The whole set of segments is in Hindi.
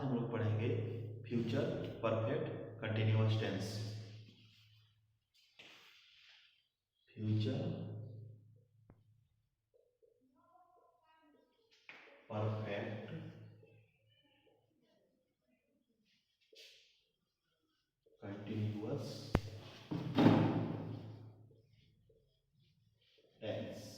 आज हम लोग पढ़ेंगे future perfect continuous tense. Future perfect continuous tense.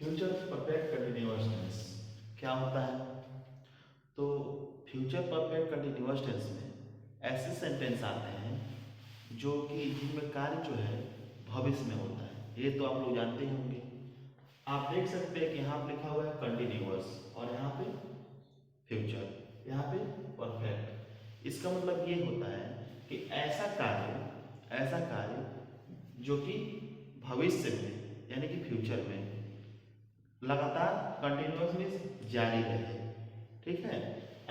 Future perfect continuous tense क्या होता है? तो फ्यूचर परफेक्ट कंटिन्यूअस टेंस में ऐसे सेंटेंस आते हैं जो कि जिनमें कार्य जो है भविष्य में होता है। ये तो आप लोग जानते ही होंगे। आप देख सकते हैं कि यहाँ पे लिखा हुआ है कंटिन्यूअस और यहाँ पे फ्यूचर, यहाँ पे परफेक्ट। इसका मतलब ये होता है कि ऐसा कार्य जो कि भविष्य में यानी कि फ्यूचर में लगातार कंटिन्यूअसली जारी रहे। ठीक है,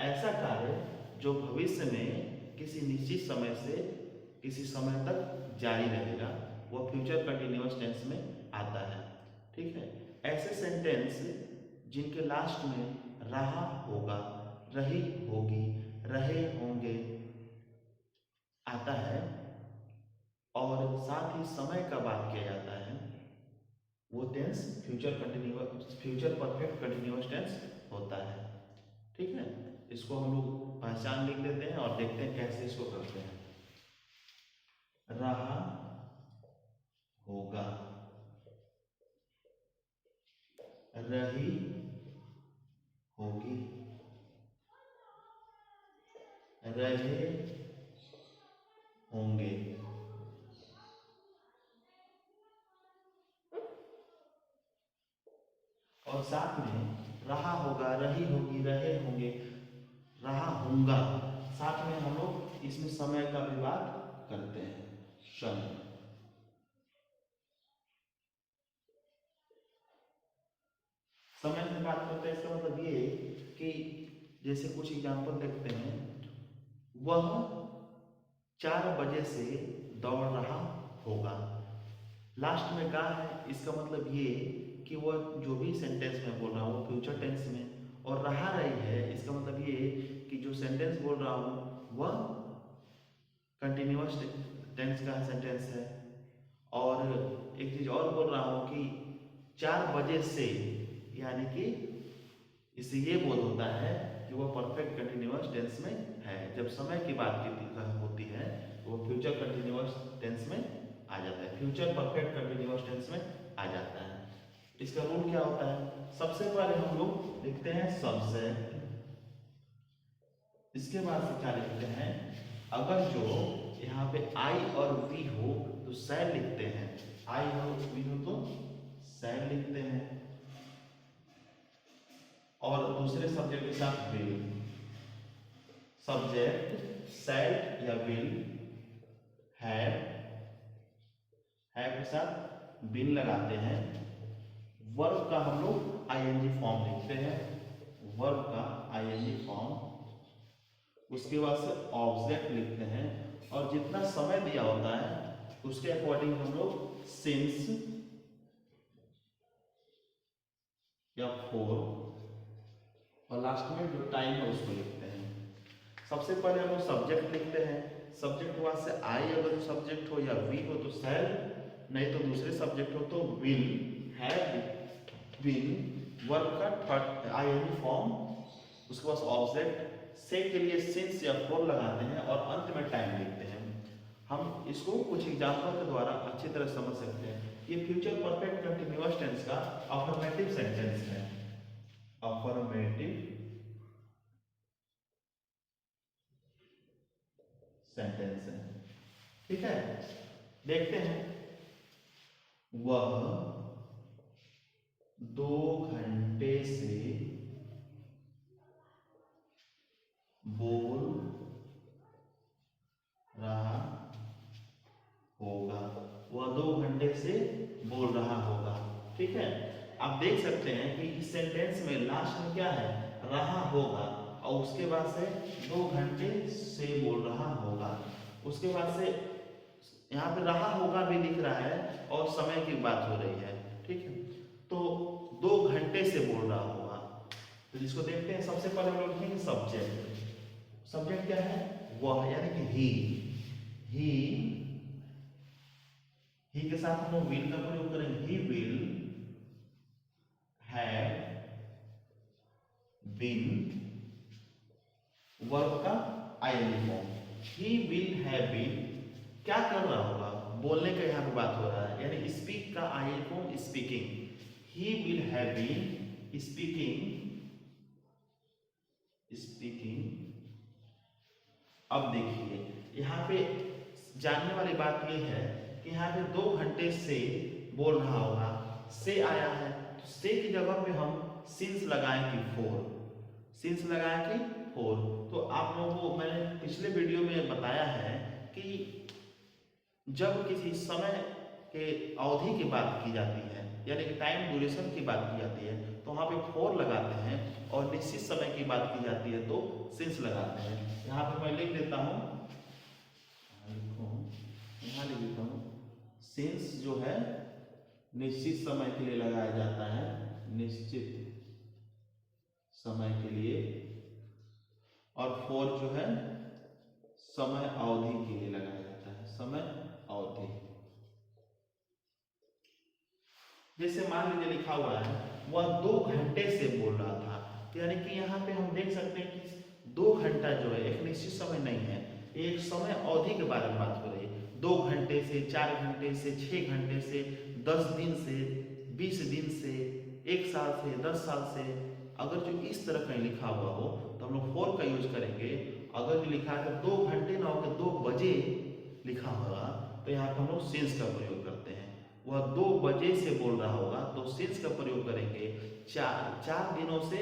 ऐसा कार्य जो भविष्य में किसी निश्चित समय से किसी समय तक जारी रहेगा वो फ्यूचर कंटिन्यूअस टेंस में आता है। ठीक है, ऐसे सेंटेंस जिनके लास्ट में रहा होगा, रही होगी, रहे होंगे आता है और साथ ही समय का बात किया जाता है, वो tense future perfect continuous tense होता है। ठीक है, इसको हम लोग पहचान लिख देते हैं और देखते हैं कैसे इसको करते हैं। रहा होगा, रही होगी, रहे होंगे। और साथ में रहा होगा, रही होगी, रहे होंगे, रहा होगा, साथ में हम लोग इसमें समय का भी बात करते हैं। समय में बात करते हैं इसका मतलब ये कि जैसे कुछ एग्जांपल देखते हैं, वह 4 बजे से दौड़ रहा होगा। लास्ट में कहा है, इसका मतलब ये कि वह जो भी सेंटेंस में बोल रहा हूँ फ्यूचर टेंस में, और रहा रही है इसका मतलब ये कि जो सेंटेंस बोल रहा हूँ वह कंटिन्यूअस टेंस का सेंटेंस है। और एक चीज और बोल रहा हूँ कि 4 बजे से, यानी कि इससे ये बोध होता है कि वह परफेक्ट कंटिन्यूअस टेंस में है। जब समय की बात होती है तो वो फ्यूचर कंटिन्यूअस टेंस में आ जाता है, फ्यूचर परफेक्ट कंटिन्यूअस टेंस में आ जाता है। इसका रूल क्या होता है? सबसे पहले हम लोग लिखते हैं सब्जेक्ट, इसके बाद से क्या लिखते हैं, अगर जो यहाँ पे आई और वी हो तो शैल लिखते हैं, आई हो वी हो तो शैल लिखते हैं, और दूसरे सब्जेक्ट के साथ विल। सब्जेक्ट शैल या विल, हैव के साथ विल लगाते हैं। वर्ब का हम लोग आईएनजी फॉर्म लिखते हैं, वर्ब का आईएनजी फॉर्म। उसके बाद से ऑब्जेक्ट लिखते हैं और जितना समय दिया होता है उसके अकॉर्डिंग हम लोग सिंस या फॉर, और लास्ट में जो टाइम है उसको लिखते हैं। सबसे पहले हम लोग सब्जेक्ट लिखते हैं, सब्जेक्ट के बाद से आई अगर सब्जेक्ट हो या वी हो तो शैल, नहीं तो दूसरे सब्जेक्ट हो तो विल, हैव, विल, वर्ब का थर्ड आईएनजी फॉर्म। उसके बाद ऑब्जेक्ट से के लिए सिंस या फॉर लगाते हैं और अंत में टाइम लिखते हैं। हम इसको कुछ एग्जांपल के द्वारा अच्छी तरह समझ सकते हैं। ये फ्यूचर परफेक्ट कंटिन्यूअस टेंस का अफर्मेटिव सेंटेंस है, अफर्मेटिव सेंटेंस है। ठीक है, देखते हैं। वह 2 घंटे से बोल रहा होगा, वह 2 घंटे से बोल रहा होगा। ठीक है, आप देख सकते हैं कि इस सेंटेंस में लास्ट में क्या है, रहा होगा, और उसके बाद से 2 घंटे से बोल रहा होगा। उसके बाद से यहाँ पे रहा होगा भी लिख रहा है और समय की बात हो रही है, ठीक है। तो 2 घंटे से बोल रहा होगा, तो जिसको देखते हैं सबसे पहले हम लोग लिखेंगे सब्जेक्ट। सब्जेक्ट क्या है? वह, यानी कि ही के साथ हम लोग विल का प्रयोग करेंगे। He will have been, verb का ING form. He will have been क्या कर रहा होगा? बोलने का यहाँ पे बात हो रहा है, यानी स्पीक का ING form speaking. He will have been speaking. अब देखिए यहाँ पे जानने वाली बात यह है कि यहाँ पे 2 घंटे से बोल रहा होगा, से आया है, तो से की जगह पे हम सिंस लगाएं कि फोर, सिंस लगाएं कि फोर। तो आप लोगों को मैंने पिछले वीडियो में बताया है कि जब किसी समय के अवधि की बात की जाती है, यानी कि टाइम ड्यूरेशन की बात की जाती है, तो वहाँ पे फोर लगाते हैं, और निश्चित समय की बात की जाती है तो सिंस लगाते हैं। यहाँ पे मैं लिख देता हूँ, यहाँ लिख देता हूँ, सिंस जो है निश्चित समय के लिए लगाया जाता है, निश्चित समय के लिए, और फोर जो है समय अवधि के लिए लगाया जाता है, समय अवधि। जैसे मान लीजिए लिखा हुआ है वह 2 घंटे से बोल रहा था, यानी कि यहाँ पे हम देख सकते हैं कि 2 घंटा जो है एक निश्चित समय नहीं है, एक समय अवधि के बारे में बात हो रही है। 2 घंटे से, 4 घंटे से, 6 घंटे से, 10 दिन से, 20 दिन से, 1 साल से, 10 साल से। अगर जो इस तरह कहीं लिखा हुआ हो तो हम लोग फोर का यूज करेंगे। अगर जो लिखा है 2 घंटे ना होकर 2 बजे लिखा होगा तो यहाँ पर हम लोग सिंस का प्रयोग करते हैं। वह 2 बजे से बोल रहा होगा तो सिंस का प्रयोग करेंगे। 4 दिनों से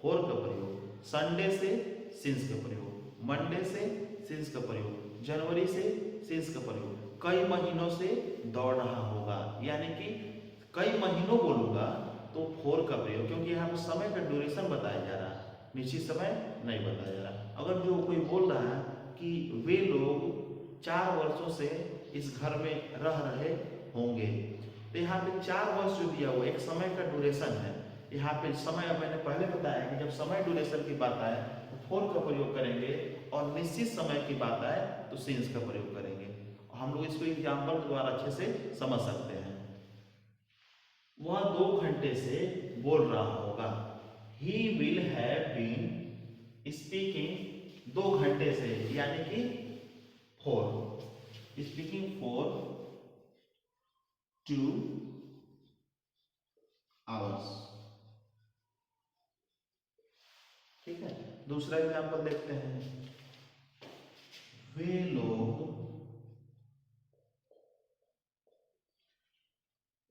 फोर का प्रयोग, संडे से सिंस का प्रयोग, मंडे से सिंस का प्रयोग, जनवरी से सिंस का प्रयोग, कई महीनों से दौड़ रहा होगा, यानी कि कई महीनों बोलूंगा तो फोर का प्रयोग, क्योंकि यहाँ पर समय का ड्यूरेशन बताया जा रहा है, निश्चित समय नहीं बताया जा रहा। अगर जो कोई बोल रहा है कि वे लोग 4 वर्षों से इस घर में रह रहे होंगे, तो यहाँ पे 4 वर्ष जो दिया हुआ एक समय का ड्यूरेशन है। यहाँ पे समय मैंने पहले बताया कि जब समय ड्यूरेशन की बात आए तो फोर का प्रयोग करेंगे, और निश्चित समय की बात आए तो सिंस का प्रयोग करेंगे। हम लोग इसको एग्जाम्पल के द्वारा अच्छे से समझ सकते हैं। वह 2 घंटे से बोल रहा होगा, he will have been speaking 2 घंटे से, यानी कि फोर, स्पीकिंग फॉर 2 आवर्स। ठीक है, दूसरा एग्जाम्पल देखते हैं। वे लोग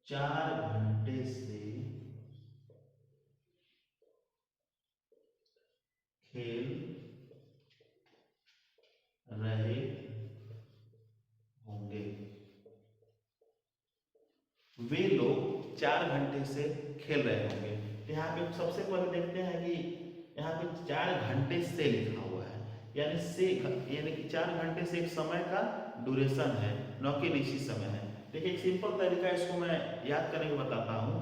4 घंटे से खेल रहे होंगे। वे लोग 4 घंटे से खेल रहे होंगे। यहाँ पे सबसे पहले देखते हैं कि यहाँ पे 4 घंटे से लिखा हुआ है, यानी से, यानी कि 4 घंटे से एक समय का ड्यूरेशन है, न कि निश्चित समय है। देखिए एक सिंपल तरीका इसको मैं याद करने को बताता हूँ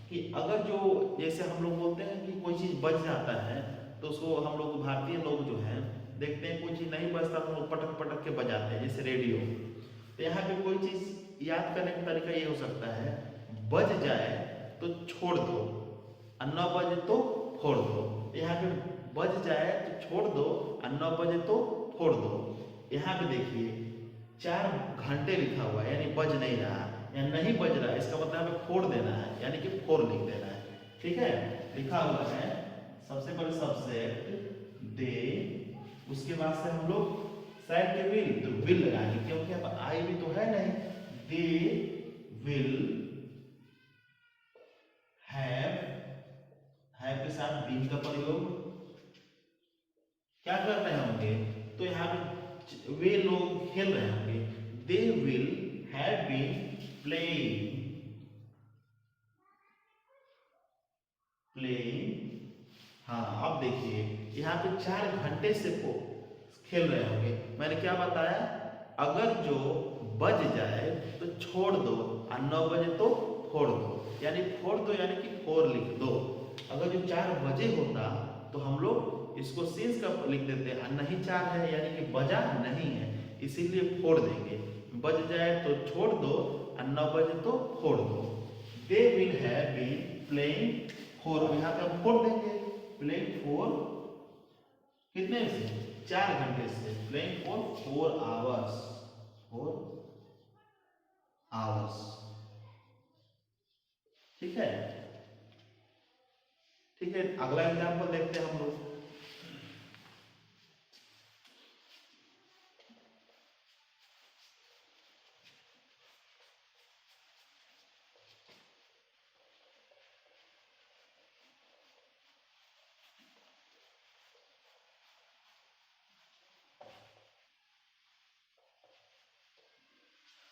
कि अगर जो जैसे हम लोग बोलते हैं कि कोई चीज़ बच जाता है तो उसको हम लोग भारतीय लोग जो हैं देखते हैं कोई चीज़ नहीं बचता तो लोग पटक पटक के बजाते हैं, जैसे रेडियो। तो यहाँ पे कोई चीज़ याद करने का तरीका ये हो सकता है, बज जाए तो छोड़ दो और न बजे तो फोड़ दो। यहाँ पे बज जाए तो छोड़ दो और न बजे तो फोड़ दो। यहाँ पे देखिए 4 घंटे लिखा हुआ है, यानी बज नहीं रहा या नहीं बज रहा है, इसका मतलब हमें फोड़ देना है, यानी कि फोर लिख देना है। ठीक है, लिखा हुआ है सबसे पहले सब्जेक्ट दे, उसके बाद से हम लोग साइड के विल, तो विल लगाएंगे क्योंकि अब आई भी तो है नहीं। दे विल हैव के साथ बीन का प्रयोग क्या कर रहे होंगे, तो यहाँ पे वे लोग खेल रहे होंगे। They will have been playing, हाँ अब देखिए यहाँ पे 4 घंटे से खेल रहे होंगे। मैंने क्या बताया अगर जो बज जाए तो छोड़ दो और 9 बजे तो फोड़ दो, यानी फोड़ दो यानी कि फोर लिख दो। अगर जो 4 बजे होता तो हम लोग इसको सिंस का लिख देते हैं, नहीं 4 है यानी कि बजा नहीं है, इसीलिए फोड़ देंगे। बज जाए तो छोड़ दो और 9 बजे तो फोड़ दो। They will have been playing for, यहाँ पे हम फोड़ देंगे, प्लेइंग फॉर कितने से 4 घंटे से, प्लेइंग फॉर 4 आवर्स, 4 आवर्स। ठीक है, ठीक है। अगला एग्जाम्पल देखते हैं हम लोग।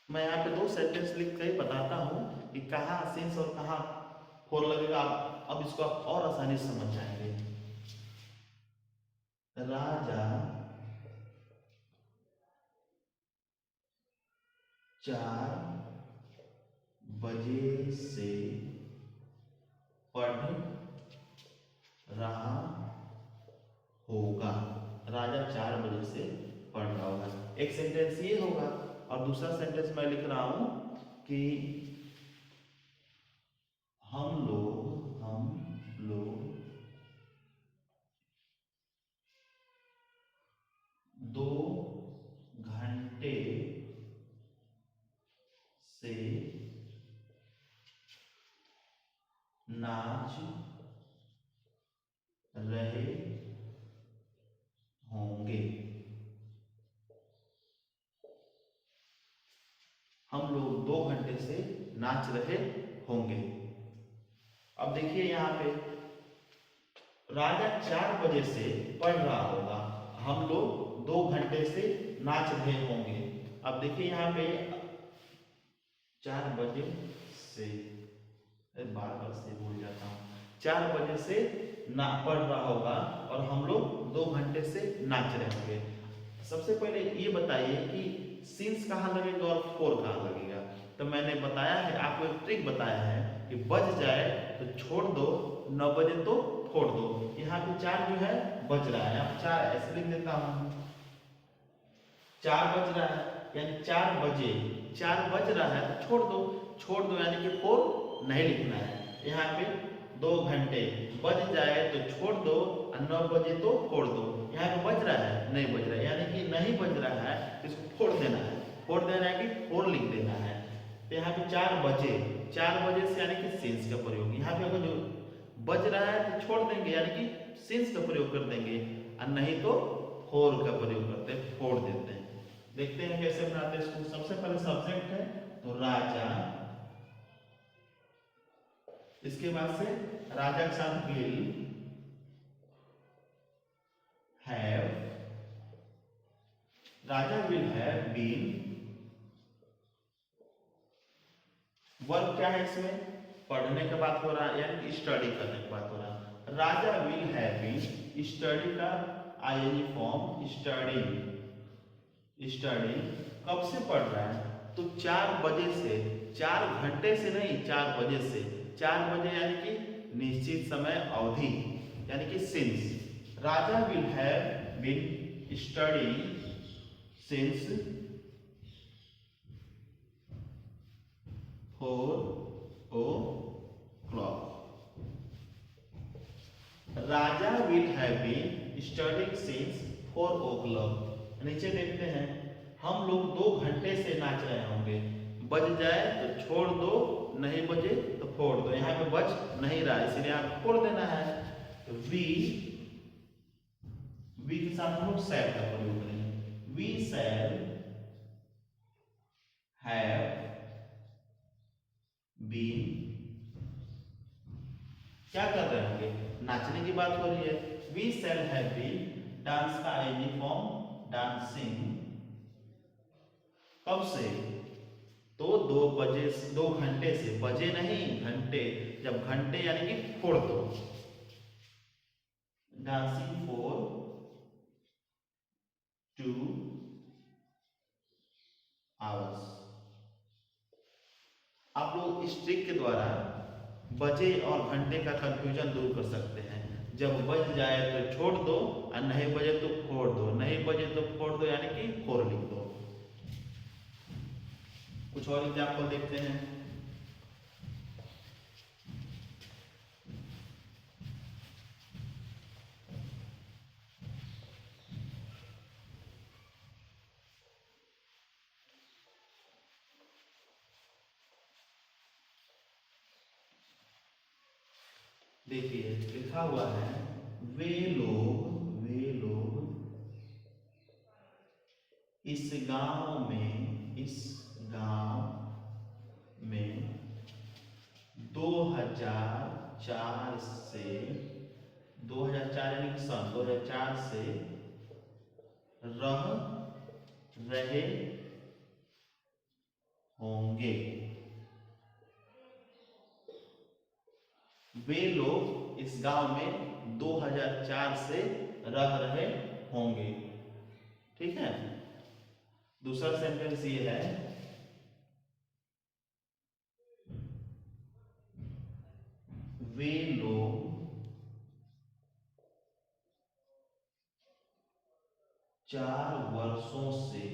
मैं यहाँ पे 2 सेंटेंस लिख कर बताता हूँ कि कहाँ सिंस और कहाँ फोर लगेगा। अब इसको आप और आसानी से समझ जाएंगे। राजा 4 बजे से पढ़ रहा होगा। राजा 4 बजे से पढ़ रहा होगा। एक सेंटेंस ये होगा और दूसरा सेंटेंस मैं लिख रहा हूं कि हम लोग 2 घंटे से नाच रहे होंगे। हम लोग 2 घंटे से नाच रहे होंगे। अब देखिए यहाँ पे राजा 4 बजे से पढ़ रहा होगा, हम लोग 2 घंटे से नाच रहे होंगे। अब देखिए यहाँ पे 4 बजे से, बार बार से भूल जाता हूँ, 4 बजे से ना पढ़ रहा होगा और हम लोग 2 घंटे से नाच रहे होंगे। सबसे पहले ये बताइए कि सिंस कहाँ लगेगा और फोर कहाँ लगेगा। तो मैंने बताया है, आपको एक ट्रिक बताया है कि बज जाए तो छोड़ दो, 9 बजे तो फोड़ दो। यहाँ पे 4 जो है बज रहा है, अब 4 ऐसे लिख देता हूँ, 4 बज रहा है यानी 4 बजे, 4 बज रहा है तो छोड़ दो यानी कि फोर नहीं लिखना है। यहाँ पे 2 घंटे बज जाए तो छोड़ दो और 9 बजे तो फोड़ दो। यहाँ पे बज रहा है, नहीं बज रहा है यानी कि नहीं बज रहा है, इसको फोड़ देना है। फोड़ देना है कि फोर लिख देना है। तो यहाँ पे 4 बजे, 4 बजे से यानी कि सिंस का प्रयोग। यहाँ पे अगर जो बज रहा है तो छोड़ देंगे यानी कि सिंस का प्रयोग कर देंगे, और नहीं तो फोर का प्रयोग करते हैं, फोड़ देते हैं। देखते हैं कैसे बनाते हैं इसको। सबसे पहले सब्जेक्ट है तो राजा, इसके बाद से राजा के साथ will have, Raja will have been, verb क्या है इसमें, पढ़ने का बात हो रहा है यानी कि स्टडी करने की बात हो रहा है। राजा विल हैव बीन, स्टडी का आईएनजी फॉर्म स्टडी, स्टडी कब से पढ़ रहा है तो 4 बजे से, 4 घंटे से नहीं 4 बजे से। 4 बजे यानी कि निश्चित समय अवधि यानी कि since. Raja will have been study since 4 o'clock। Raja will have been studying since 4 o'clock। नीचे देखते हैं, हम लोग 2 घंटे से नाच रहे होंगे। बज जाए तो छोड़ दो, नहीं बजे तो फोड़ दो। यहाँ पे बज नहीं रहा है इसलिए आप फोड़ देना है। तो वी के साथ हम लोग शैल का प्रयोग करेंगे। वी शैल हैव बीन, क्या कर रहे होंगे, नाचने की बात हो रही है। We shall have been, dance का आईएनजी फॉर्म डांसिंग, कब से तो 2 बजे, 2 घंटे से, बजे नहीं घंटे, जब घंटे यानी कि फोड़ दो। डांसिंग फॉर 2 इस ट्रिक के द्वारा बजे और घंटे का कंफ्यूजन दूर कर सकते हैं। जब बज जाए तो छोड़ दो और नहीं बजे तो फोड़ दो, नहीं बजे तो फोड़ दो, यानी कि फोर लिख दो। कुछ और एग्जाम्पल देखते हैं। देखिए लिखा हुआ है, वे लोग इस गांव में 2004 से 2004 यानी कि सन 2004 से रह रहे होंगे। वे लोग इस गांव में 2004 से रह रहे होंगे। ठीक है। दूसरा सेंटेंस ये है, वे लोग 4 वर्षों से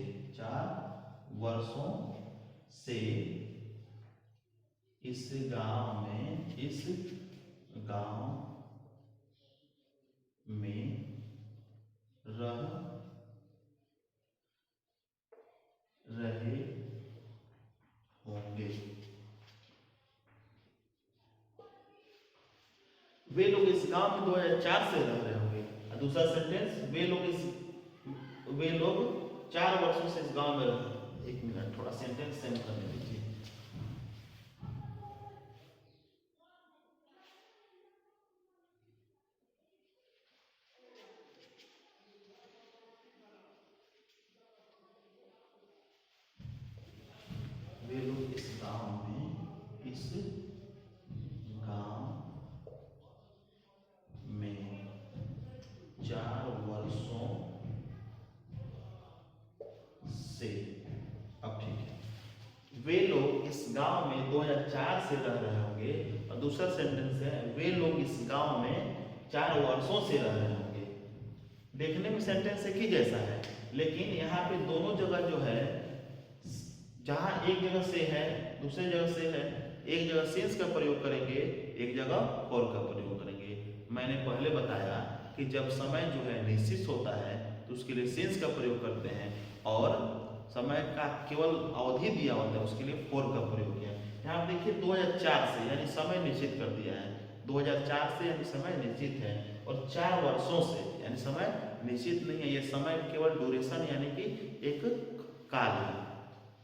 इस गांव में रह रहे होंगे। वे लोग इस गांव में 2004 से रह रहे होंगे। और दूसरा सेंटेंस, वे लोग 4 वर्षों से इस गांव में रह। एक मिनट, थोड़ा सेंटेंस सेंड करने दीजिए। वे लोग इस गांव में 4 वर्षों से। अब ठीक है, वे लोग इस गांव में 2004 से रह रहे होंगे। और दूसरा सेंटेंस है, वे लोग इस गांव में 4 वर्षों से रह रहे होंगे। देखने में सेंटेंस एक ही जैसा है, लेकिन यहाँ पे दोनों जगह जो है, जहां एक जगह से है दूसरी जगह से है, एक जगह सिंस का प्रयोग करेंगे, एक जगह फॉर का प्रयोग करेंगे। मैंने पहले बताया कि जब समय जो है निश्चित होता है तो उसके लिए सिंस का प्रयोग करते हैं, और समय का केवल अवधि दिया होता है उसके लिए फॉर का प्रयोग किया। यहाँ आप देखिए 2004 से यानी समय निश्चित कर दिया है, 2004 से यानी समय निश्चित है, और 4 वर्षों से यानी समय निश्चित नहीं है, ये समय केवल ड्यूरेशन यानी कि एक काल है।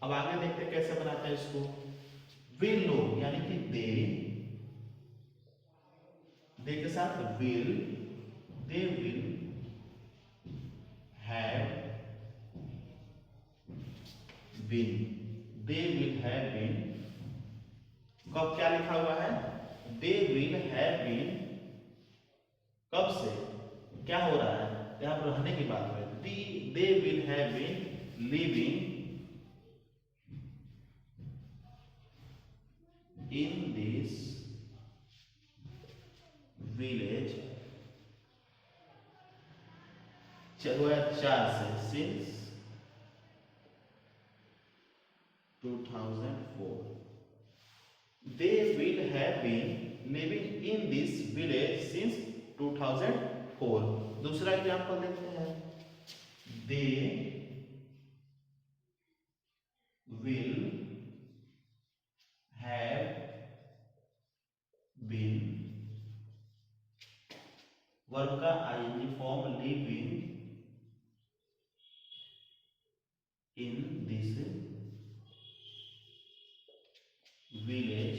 अब आगे देखते हैं कैसे बनाते हैं इसको। वे लोग यानी कि दे के साथ will, they will have been, they will have been. कब क्या लिखा हुआ है, दे विल हैव बीन, कब से क्या हो रहा है, यहां पर रहने की बात है। They will have been living in this village 2004 से, since 2004। They will have been living in this village since 2004। दूसरा एग्जाम्पल देखते हैं, they will have been, verb का ING form, living in this village.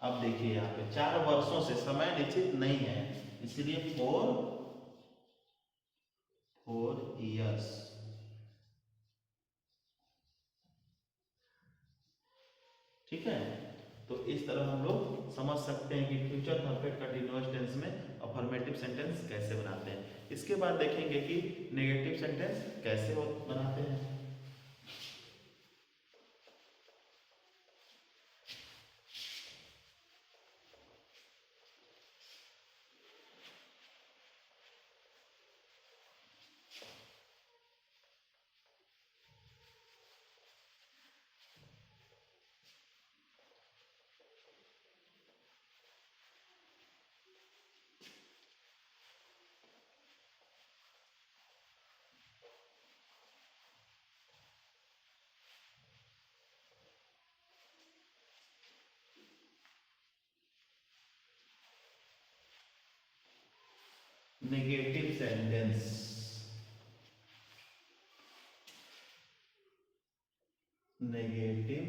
अब देखिए यहाँ पे 4 वर्षों से समय निश्चित नहीं है, इसलिए 4 इयर्स। ठीक है, तो इस तरह हम लोग समझ सकते हैं कि फ्यूचर परफेक्ट कंटीन्यूअस टेंस में अफर्मेटिव सेंटेंस कैसे बनाते हैं। इसके बाद देखेंगे कि नेगेटिव सेंटेंस कैसे बनाते हैं। Negative sentence. नेगेटिव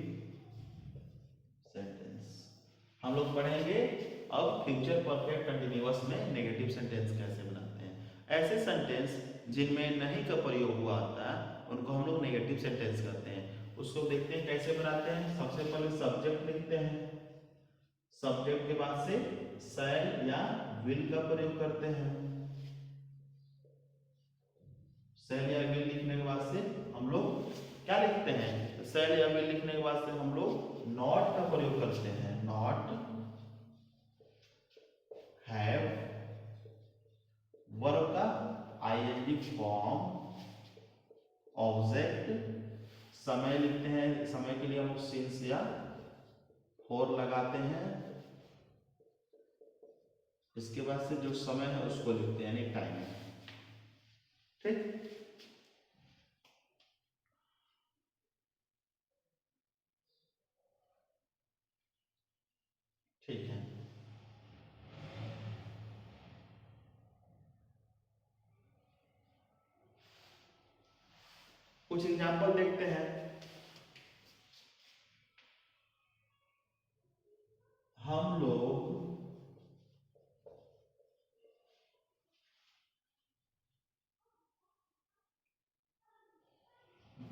सेंटेंस हम लोग पढ़ेंगे अब फ्यूचर परफेक्ट कंटिन्यूअस में नेगेटिव सेंटेंस कैसे बनाते हैं। ऐसे सेंटेंस जिनमें नहीं का प्रयोग हुआ होता है उनको हम लोग नेगेटिव सेंटेंस कहते हैं। उसको देखते हैं कैसे बनाते हैं। सबसे पहले सब्जेक्ट लिखते हैं, सब्जेक्ट के बाद से शैल या विल का प्रयोग करते हैं। शैल या विल लिखने के बाद से हम लोग क्या लिखते हैं, शैल या विल लिखने के बाद से हम लोग नॉट का प्रयोग करते हैं। नॉट, हैव, वर्ब का आईएनजी फॉर्म, ऑब्जेक्ट, समय लिखते हैं। समय के लिए हम लोग सिंस या फॉर लगाते हैं। इसके बाद से जो समय है उसको लिखते हैं यानी टाइम। ठीक, ठीक है। कुछ एग्जाम्पल देखते हैं। हम लोग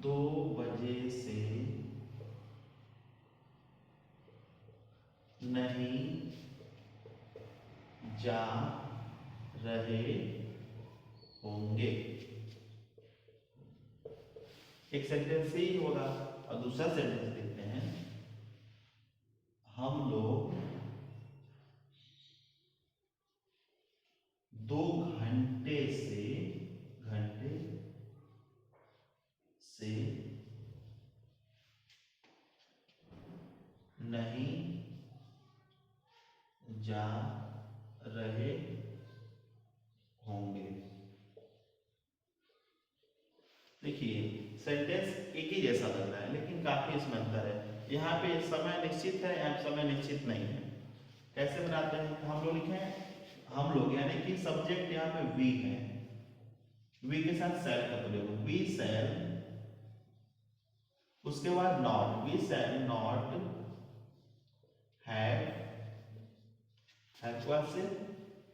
2 बजे से नहीं जा रहे होंगे। एक सेंटेंस ही होगा और दूसरा सेंटेंस देखते हैं। हम लोग 2 घंटे से नहीं जा रहे होंगे। देखिए सेंटेंस एक ही जैसा लग रहा है लेकिन काफी इसमें अंतर है। यहाँ पे समय निश्चित है, यहाँ समय निश्चित नहीं है। कैसे बनाते हैं, तो हम लोग लिखें हम लोग यानी कि सब्जेक्ट यहाँ पे वी है, वी के साथ शैल का प्रयोग, वी शैल, उसके बाद not, we shall not have, से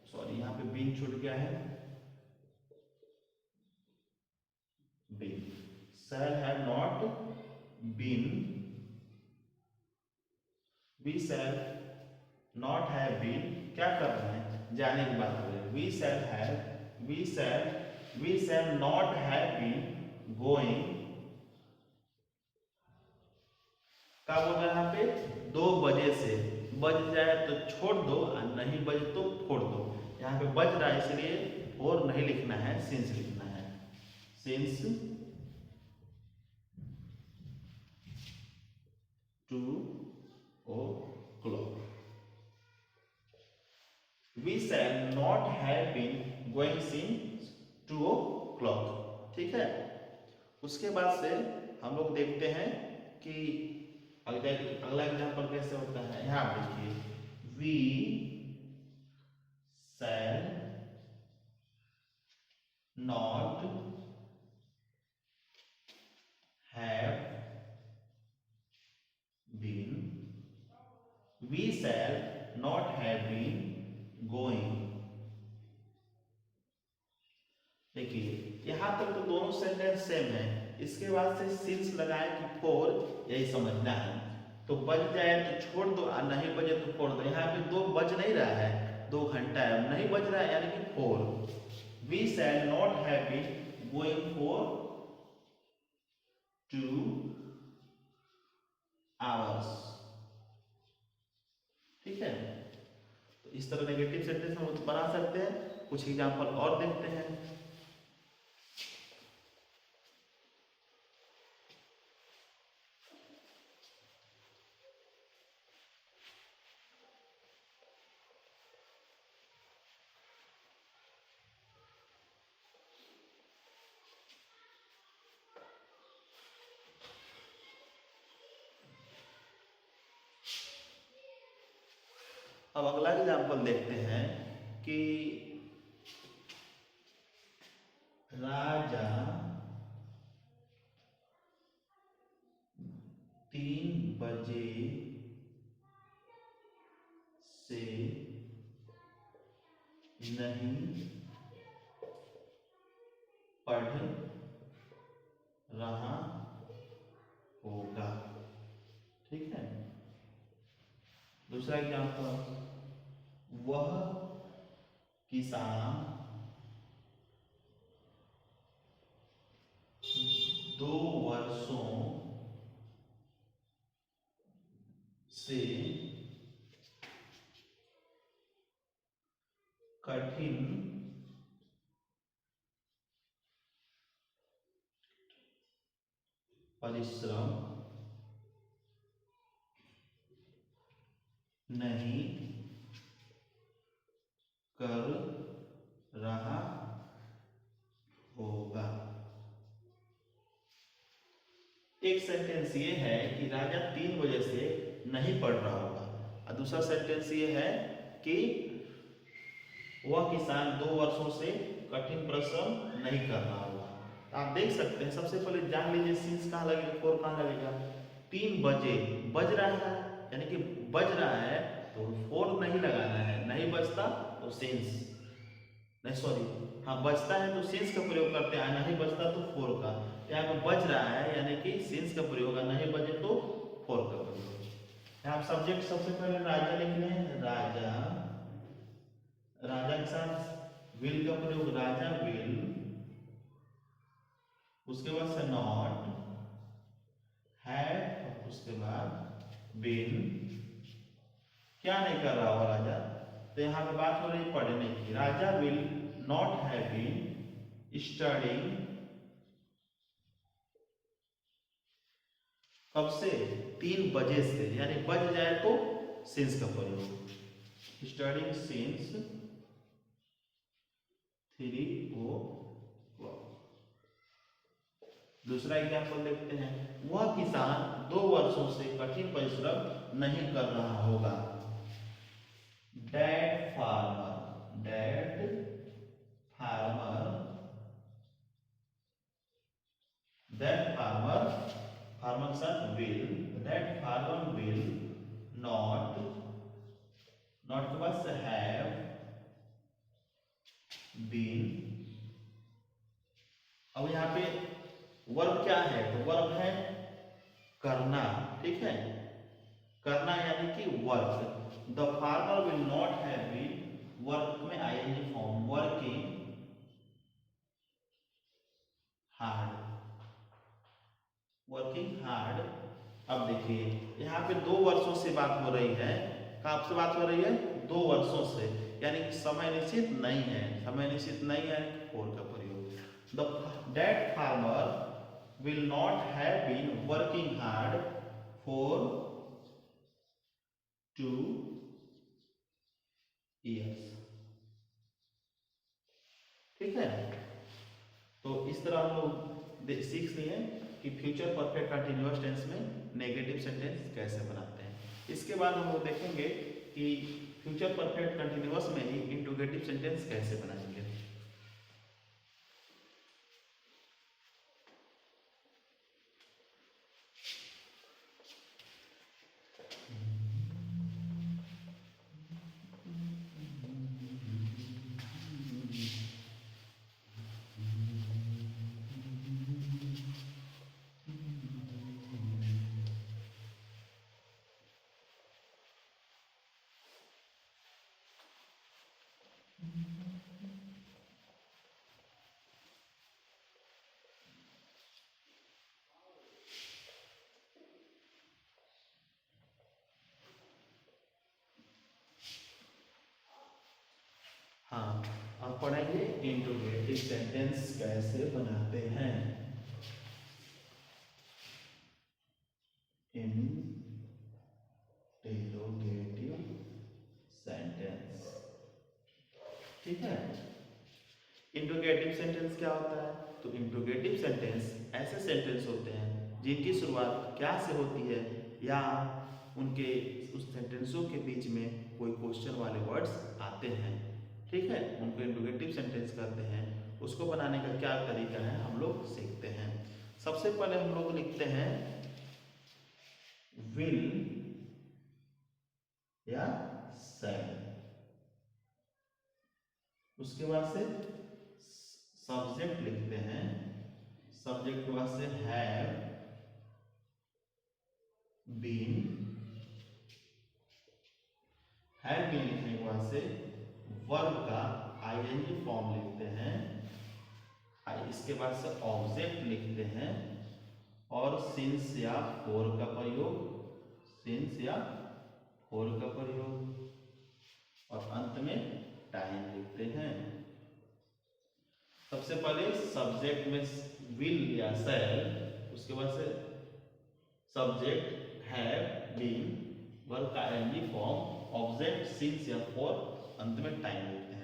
सॉरी यहाँ पे बीन छूट गया है, been, shall have not been, we shall not have been, क्या कर रहे हैं जाने की बात कर रहे हैं। We shall not have been going, क्या बोल रहा है यहाँ पे 2 बजे से, बज जाए तो छोड़ दो और नहीं बजे तो फोड़ दो। यहाँ पे बज रहा है इसलिए और नहीं लिखना है, सिंस लिखना है। Since 2 o'clock we shall not have been going since 2 o'clock। ठीक है। उसके बाद से हम लोग देखते हैं कि अगला एग्जाम्पल कैसे होता है। यहाँ देखिए we shall not have been, we shall not have been going. देखिए यहाँ तक तो दोनों सेंटेंस सेम है। इसके बाद से सिंस लगाए कि फोर, यही समझना है। तो बज जाए तो छोड़ दो और नहीं बजे तो फोड़ दो। यहाँ पे 2 बज नहीं रहा है, 2 घंटा है, नहीं बज रहा है यानी कि 4। We shall not have been going for 2 hours। ठीक है। तो इस तरह नेगेटिव सेंटेंस हम बना सकते हैं। कुछ एग्जाम्पल और देखते हैं। अब अगला एग्जाम्पल देखते हैं कि राजा 3 बजे से नहीं पढ़ रहा होगा। ठीक है। दूसरा एग्जाम्पल, वह किसान 2 वर्षों से कठिन परिश्रम नहीं कर रहा होगा। एक सेंटेंस ये है कि राजा 3 बजे से नहीं पढ़ रहा होगा, और दूसरा सेंटेंस ये है कि वह किसान 2 वर्षों से कठिन परिश्रम नहीं कर रहा होगा। आप देख सकते हैं, सबसे पहले जान लीजिए सिंस कहाँ लगेगा, फोर कहाँ लगेगा। 3 बजे बज रहा है, यानी कि बज रहा है तो फोर नहीं लगाना है, नहीं बजता तो सिंस, नहीं सॉरी, हाँ बजता है तो सिंस का प्रयोग करते हैं, नहीं बजता तो फोर का। यहाँ पे बज रहा है यानी कि सिंस का प्रयोग है, नहीं बजे तो फोर का प्रयोग। यहाँ सब्जेक्ट सबसे पहले राजा लिखने हैं, राजा, राजा के साथ विल का प्रयोग, राजा विल, उसके बाद से नॉट, हैव, उसके बाद बीन। क्या नहीं कर रहा होगा राजा, तो यहाँ पे बात हो रही है पढ़ने की। Raja will not have been studying, कब से, 3 बजे से, यानी बज जाए तो सिंस का प्रयोग, स्टडिंग सिंस 3 o'clock। दूसरा एग्जाम्पल देखते हैं, वह किसान 2 वर्षों से कठिन परिश्रम नहीं कर रहा होगा। That farmer, farmer के साथ will, that farmer will not के बाद से have been। अब यहाँ पे वर्ब क्या है, तो वर्ब है करना। ठीक है, करना यानी कि work. The farmer will not have been, work में ING form, working hard, working hard. अब देखिए यहाँ पे 2 वर्षों से बात हो रही है, कब से बात हो रही है, 2 वर्षों से, यानी कि समय निश्चित नहीं है, समय निश्चित नहीं है, फोर का प्रयोग। That farmer will not have been working hard for 2 years। ठीक है, तो इस तरह हम लोग सीख लिए कि फ्यूचर परफेक्ट कंटिन्यूअस टेंस में नेगेटिव सेंटेंस कैसे बनाते हैं। इसके बाद हम लोग देखेंगे कि फ्यूचर परफेक्ट कंटिन्यूअस में ही इंट्रोगेटिव सेंटेंस कैसे बनाएंगे। हाँ, अब पढ़ेंगे इंट्रोगेटिव सेंटेंस कैसे बनाते हैं। इंट्रोगेटिव सेंटेंस, ठीक है। इंट्रोगेटिव सेंटेंस क्या होता है, तो इंट्रोगेटिव सेंटेंस ऐसे सेंटेंस होते हैं जिनकी शुरुआत क्या से होती है, या उनके उस सेंटेंसों के बीच में कोई क्वेश्चन वाले वर्ड्स आते हैं। ठीक है, उनको इंट्रोगेटिव सेंटेंस कहते हैं। उसको बनाने का क्या तरीका है हम लोग सीखते हैं। सबसे पहले हम लोग लिखते हैं विल या शैल, उसके बाद से सब्जेक्ट लिखते हैं, सब्जेक्ट के बाद से हैव बीन, हैव बीन लिखने के बाद से वर्ब का आईएनजी फॉर्म लिखते हैं, इसके बाद से ऑब्जेक्ट लिखते हैं और सिंस या फॉर का प्रयोग, सिंस या फॉर का प्रयोग और अंत में टाइम लिखते हैं। सबसे पहले सब्जेक्ट में विल या शैल, उसके बाद से सब्जेक्ट हैव बीन, वर्ब का आईएनजी फॉर्म, ऑब्जेक्ट सिंस या फॉर, अंत में टाइम लिखते हैं।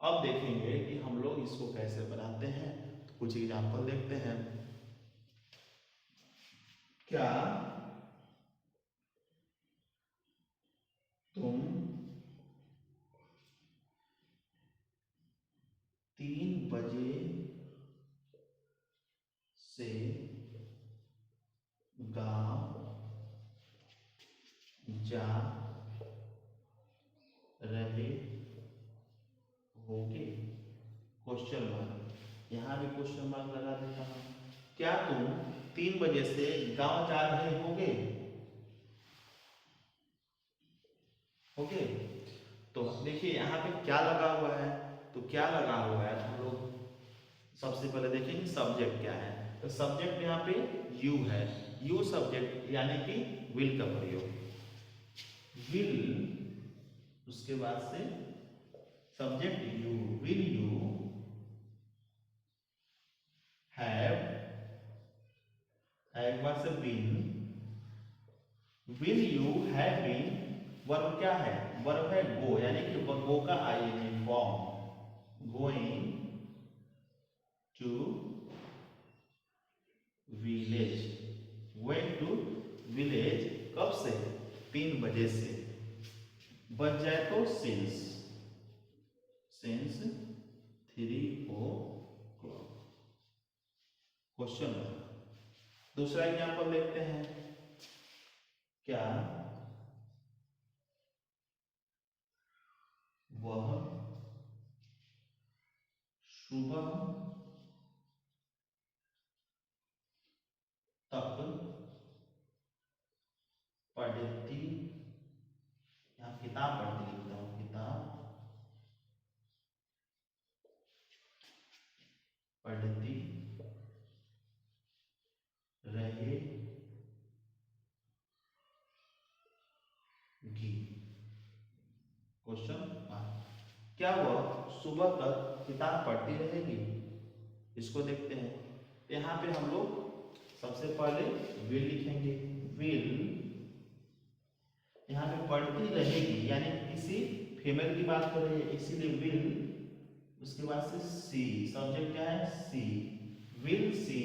अब देखेंगे कि हम लोग इसको कैसे बनाते हैं, तो कुछ एग्जांपल देखते हैं। क्या तुम 3 बजे से गांव जा रहे होगे? क्वेश्चन मार्क, यहां भी क्वेश्चन मार्क लगा देता हूं। क्या तुम 3 बजे से गांव जा रहे होगे? ओके, तो देखिए यहाँ पे क्या लगा हुआ है, तो क्या लगा हुआ है तो हम लोग सबसे पहले देखेंगे सब्जेक्ट क्या है। तो सब्जेक्ट यहाँ पे यू है, यू सब्जेक्ट यानी कि विल का प्रयोग, विल, उसके बाद से subject you, will you have बाद से been, will you have been, verb क्या है, वर्ब है गो, यानी कि गो का ING form, going to village, going to village, कब से, 3 बजे से, बच जाए तो सिंस, सिंस 3 o'clock। क्वेश्चन दूसरा एग्जांपल देखते हैं। क्या वह सुबह तक पढ़ती, यहाँ किताब पढ़ती लिखता हूँ, किताब पढ़ती रहेगी? क्वेश्चन क्या वह सुबह तक किताब पढ़ती रहेगी? इसको देखते हैं। यहाँ पे हम लोग सबसे पहले विल लिखेंगे, विल, यहाँ पे पढ़ती रहेगी यानी किसी फीमेल की बात कर रही है इसीलिए विल, उसके बाद से सी, सब्जेक्ट क्या है सी, विल सी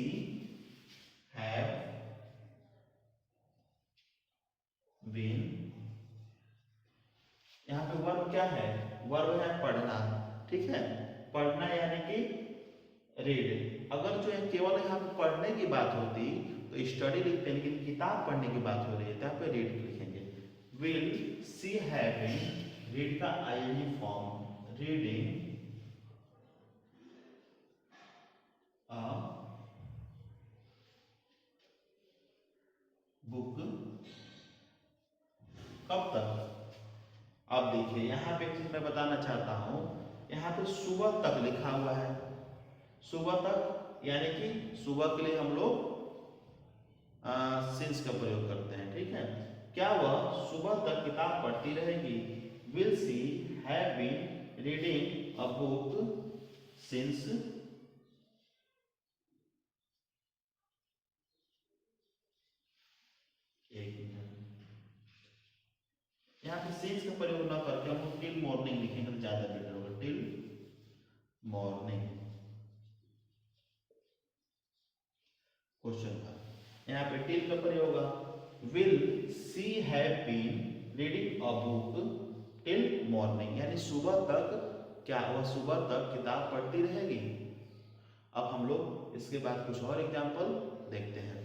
हैव बीन, यहाँ पे वर्ब क्या है, वर्ब है पढ़ना, ठीक है, पढ़ना यानी कि रीड। अगर जो है केवल यहाँ पे पढ़ने की बात होती तो स्टडी लिखते हैं, लेकिन किताब पढ़ने की बात हो रही है तो यहाँ पे रीड लिखेंगे। विल सी हैविंग, रीड का ING form, reading a book, कब तक? अब देखिए यहाँ पे एक चीज मैं बताना चाहता हूँ, यहाँ पे सुबह तक लिखा हुआ है, सुबह तक यानी कि सुबह के लिए हम लोग सिंस का प्रयोग करते हैं, ठीक है। क्या वह सुबह तक किताब पढ़ती रहेगी? Will she have been reading a book since, यहाँ पे सिंस का प्रयोग ना करके हम लोग टिल मॉर्निंग लिखेंगे तो ज्यादा बेटर होगा, टिल मॉर्निंग। क्वेश्चन का यहाँ पे टिल का प्रयोग होगा, will she have been reading a book till morning, यानी सुबह तक क्या वह सुबह तक किताब पढ़ती रहेगी? अब हम लोग इसके बाद कुछ और एग्जाम्पल देखते हैं।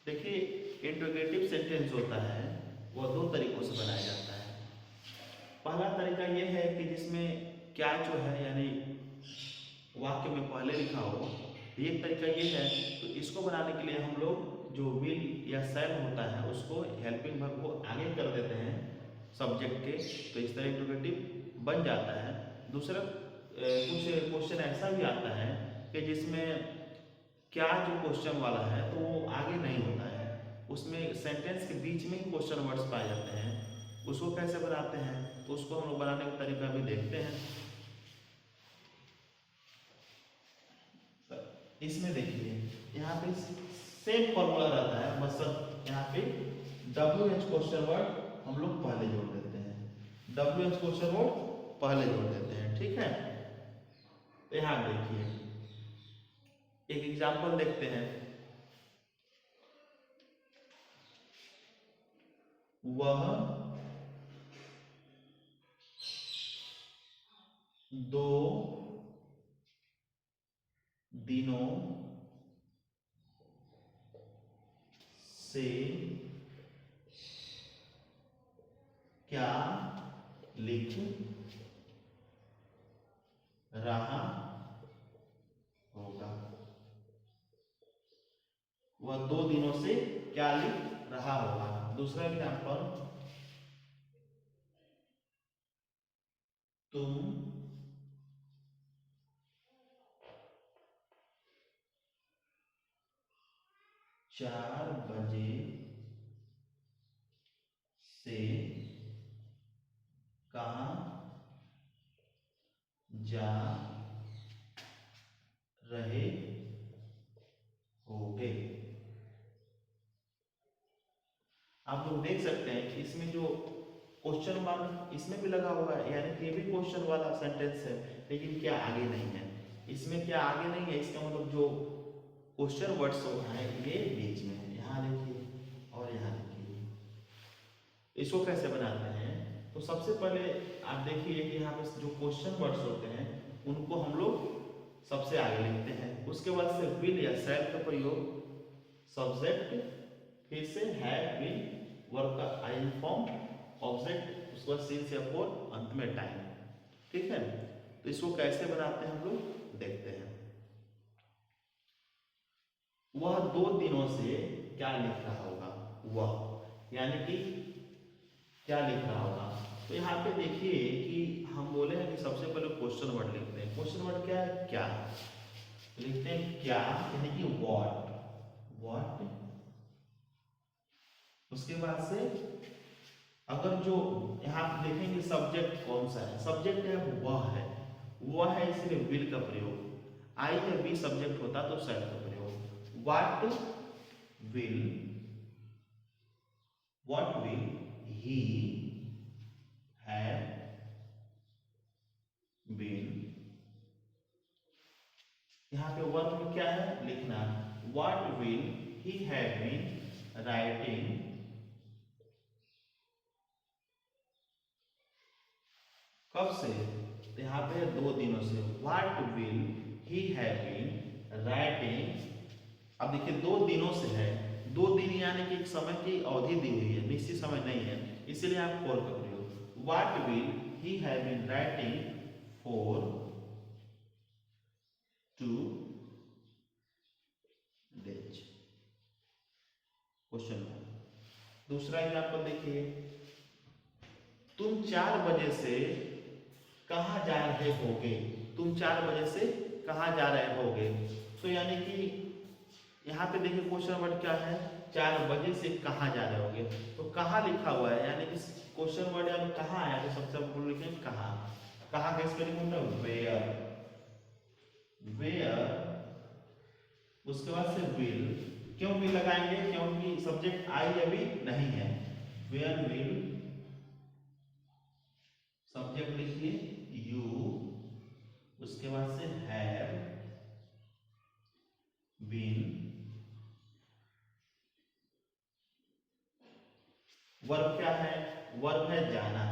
देखिए, इंट्रोगेटिव सेंटेंस होता है वह दो तरीकों से बनाया जाता है। पहला तरीका यह है कि जिसमें क्या जो है यानी वाक्य में पहले लिखा हो, एक तरीका ये है। तो इसको बनाने के लिए हम लोग जो विल या शैल होता है उसको हेल्पिंग वर्ब को आगे कर देते हैं सब्जेक्ट के, तो इस तरह इंट्रोगेटिव बन जाता है। दूसरा कुछ क्वेश्चन ऐसा भी आता है कि जिसमें क्या जो क्वेश्चन वाला है तो वो आगे नहीं होता है, उसमें सेंटेंस के बीच में ही क्वेश्चन वर्ड्स पाए जाते हैं। उसको कैसे बनाते हैं तो उसको हम लोग बनाने का तरीका भी देखते हैं। इसमें देखिए यहाँ पे सेम फॉर्मूला रहता है, मतलब यहाँ पे WH क्वेश्चन वर्ड हम लोग पहले जोड़ देते हैं, WH क्वेश्चन वर्ड पहले जोड़ देते हैं, ठीक है। तो यहाँ देखिए एक एग्जांपल देखते हैं। वह 2 दिनों से क्या लिख रहा होगा? वह 2 दिनों से क्या लिख रहा होगा। दूसरा एग्जांपल, तुम 4 बजे से कहाँ जा रहे होगे? आप लोग देख सकते हैं कि इसमें जो क्वेश्चन मार्क इसमें भी लगा हुआ है, यानी कि ये भी क्वेश्चन वाला सेंटेंस है, लेकिन क्या आगे नहीं है। इसमें क्या आगे नहीं है, इसका मतलब जो क्वेश्चन वर्ड्स होता है ये बीच में है, यहाँ देखिए और यहाँ देखिए। इसको कैसे बनाते हैं तो सबसे पहले आप देखिए कि यहाँ पे जो क्वेश्चन वर्ड्स होते हैं उनको हम लोग सबसे आगे लिखते हैं। उसके बाद से विल या शैल का प्रयोग, सब्जेक्ट, फिर से हैव बीन, वर्ब का आई फॉर्म, ऑब्जेक्ट, उसके बाद सिंस या फॉर, अंत में टाइम, ठीक है। तो इसको कैसे बनाते हैं हम लोग देखते हैं। वह 2 दिनों से क्या लिख रहा होगा? वह यानी कि क्या लिख रहा होगा। तो यहाँ पे देखिए कि हम बोले हैं कि सबसे पहले क्वेश्चन वर्ड लिखते हैं। क्वेश्चन वर्ड क्या है? क्या। लिखते हैं क्या यानी कि व्हाट, व्हाट। उसके बाद से अगर जो यहाँ पे देखेंगे सब्जेक्ट कौन सा है, सब्जेक्ट है वह है, वह है इसलिए विल का प्रयोग। आई या बी सब्जेक्ट होता तो शैल का प्रयोग। What will, what will he have been. यहाँ पे वर्ब में क्या है? लिखना। What will he have been writing कब से? तो यहाँ पे 2 दिनों से। What will he have been writing. अब देखिए 2 दिनों से है, 2 दिन यानी कि एक समय की अवधि दी हुई है, निश्चित समय नहीं है, इसलिए आप फॉर का प्रयोग। What will he have been writing for 2 days, question. दूसरा एग्जाम्पल देखिए, तुम 4 बजे से कहाँ जा रहे होगे? तुम 4 बजे से कहाँ जा रहे होगे? तो यानी कि यहाँ पे देखिए क्वेश्चन वर्ड क्या है? 4 बजे से कहाँ जा रहे होगे। तो कहाँ लिखा हुआ है, यानी कि क्वेश्चन वर्ड यानी कहाँ है, तो सबसे पहले लिखें कहाँ। कहाँ का स्पेलिंग होता है? Where, where. उसके बाद से विल, क्यों विल लगाएंगे? क्योंकि सब्जेक्ट आई अभी नहीं है। वेयर विल, सब्जेक्ट लिखिए यू, उसके बाद से हैव बीन, वर्ब क्या है? वर्ब है जाना,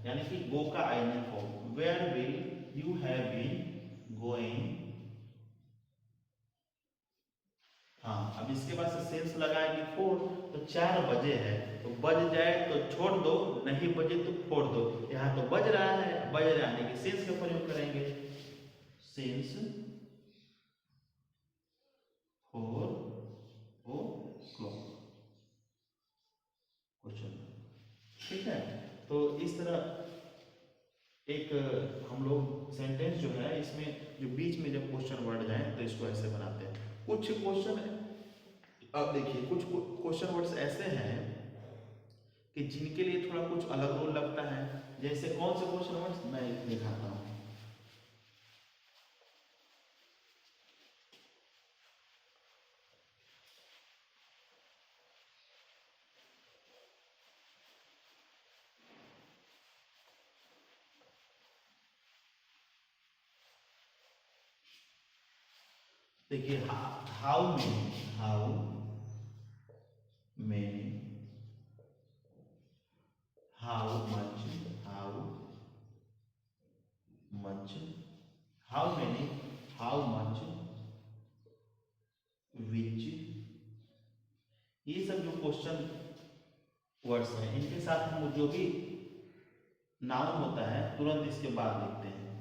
यानी कि गो का ING form. Where will you have been going. हाँ, अब इसके बाद से सेंस लगाएंगे फोर, तो 4 बजे है, तो बज जाए तो छोड़ दो, नहीं बजे तो फोड़ दो। यहाँ तो बज रहा है, बज जाने के सेंस का प्रयोग करेंगे। Sense 4 o'clock, question. ठीक है, तो इस तरह एक हम लोग सेंटेंस जो है इसमें जो बीच में जब क्वेश्चन वर्ड जाए तो इसको ऐसे बनाते हैं। कुछ क्वेश्चन अब देखिए, कुछ क्वेश्चन वर्ड्स ऐसे हैं कि जिनके लिए थोड़ा कुछ अलग रूल लगता है। जैसे कौन से क्वेश्चन वर्ड्स, मैं दिखाता हूँ। देखिए, how many, how many, how much, how much, how many, how much, which, ये सब जो क्वेश्चन वर्ड्स हैं इनके साथ हम जो भी नाउन होता है तुरंत इसके बाद लिखते हैं,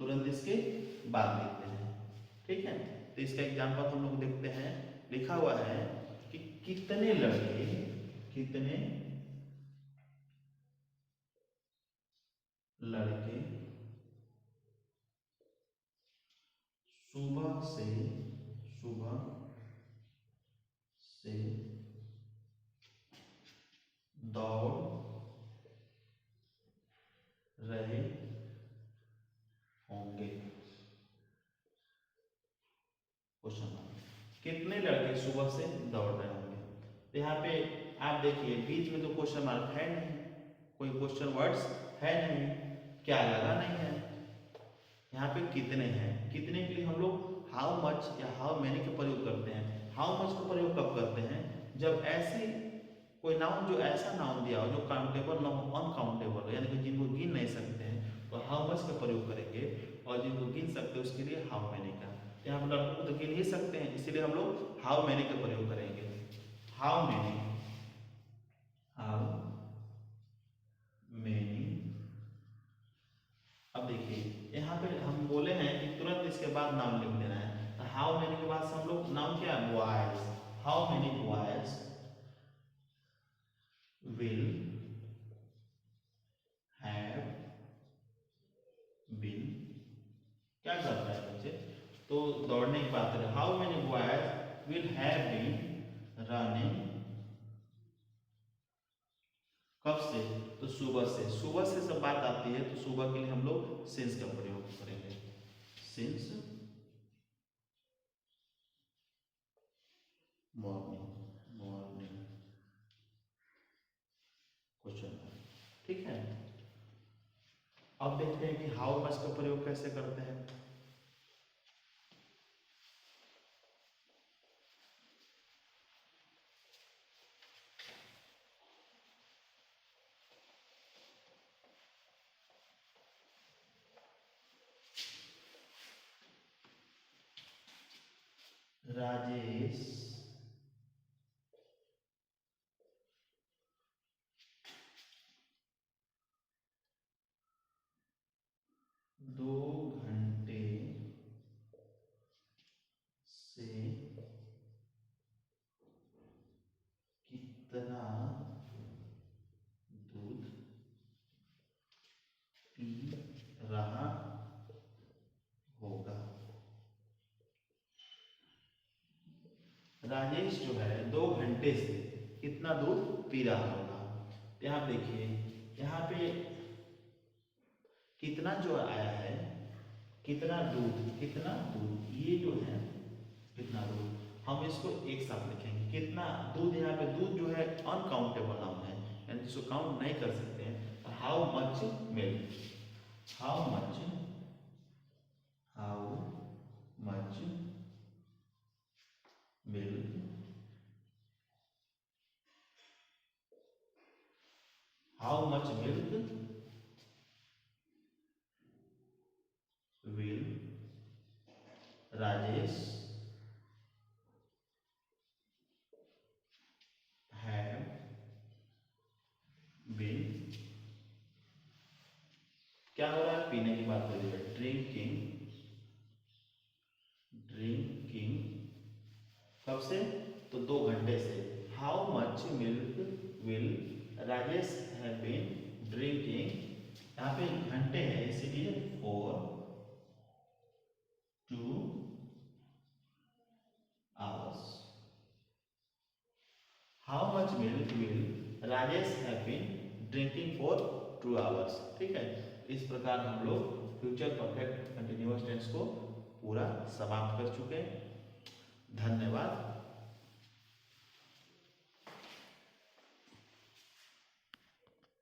तुरंत इसके बाद लिखते हैं। ठीक है, तो इसका एग्जांपल हम लोग देखते हैं। लिखा हुआ है कि कितने लड़के, कितने लड़के सुबह से, सुबह से दौड़ रहे होंगे। क्वेश्चन, कितने लड़के सुबह से दौड़ रहे होंगे। तो यहाँ पे आप देखिए बीच में तो क्वेश्चन मार्क है नहीं, कोई क्वेश्चन वर्ड्स है नहीं, क्या लगा नहीं है। यहाँ पे कितने हैं, कितने के लिए हम लोग हाउ मच या हाउ मेनी का प्रयोग करते हैं। हाउ मच का प्रयोग कब करते हैं? जब ऐसी कोई नाउन, जो ऐसा नाउन दिया हो जो काउंटेबल ना हो, अनकाउंटेबल हो, यानी कि जिनको गिन नहीं सकते हैं, तो हाउ मच का प्रयोग करेंगे। और जिनको गिन सकते हैं उसके लिए हाउ मेनी का। यहाँ पर लड़कों को तो गिन ही सकते हैं, इसीलिए हम लोग हाउ मेनी का प्रयोग करेंगे। How many, how many. अब देखिए यहाँ पे हम बोले हैं कि तुरंत इसके बाद नाउन लिख देना है। तो हाउ मेनी के बाद से हम लोग नाउन क्या है? Boys. How many boys will have been, क्या करता है बच्चे? तो दौड़ने की बात करें, how many boys will have been running, कब से? तो सुबह से। सुबह से सब बात आती है तो सुबह के लिए हम लोग सिंस का प्रयोग करेंगे। Since morning, morning, question. ठीक है, अब देखते हैं कि हाउ मच का प्रयोग कैसे करते हैं। राजेश 2 घंटे से कितना दूध पी रहा होगा। राजेश जो है 2 घंटे से कितना दूध पी रहा होगा। यहाँ देखिए, यहाँ पे कितना जो आया है, कितना दूध, कितना दूध, ये जो है कितना दूध, हम इसको एक साथ लिखेंगे। कितना दूध, यहाँ पे दूध जो है अनकाउंटेबल नाउन है, यानी इसको काउंट नहीं कर सकते हैं। How much milk, how much, how much milk, how much milk will Rajesh have been, क्या हो रहा है, पीने की बात हो रही है, ड्रिंकिंग, ड्रिंकिंग कब से, तो 2 घंटे से। How much milk will Rajesh have been drinking, यहाँ पे घंटे है इसीलिए 4 2 hours। How much milk will Rajesh have been drinking for 2 hours। ठीक है, इस प्रकार हम लोग फ्यूचर परफेक्ट कंटिन्यूअस टेंस को पूरा समाप्त कर चुके हैं। धन्यवाद।